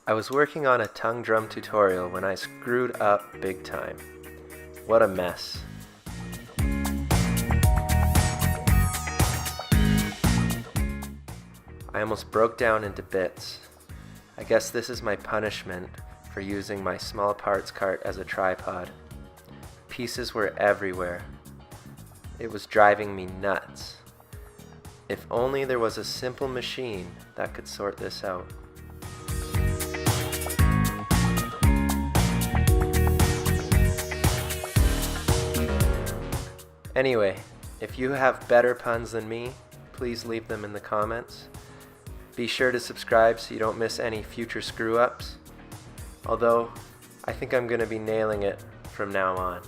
I was working on a tongue drum tutorial when I screwed up big time. What a mess. I almost broke down into bits. I guess this is my punishment for using my small parts cart as a tripod. Pieces were everywhere. It was driving me nuts. If only there was a simple machine that could sort this out. Anyway, if you have better puns than me, please leave them in the comments. Be sure to subscribe so you don't miss any future screw-ups. Although, I think I'm going to be nailing it from now on.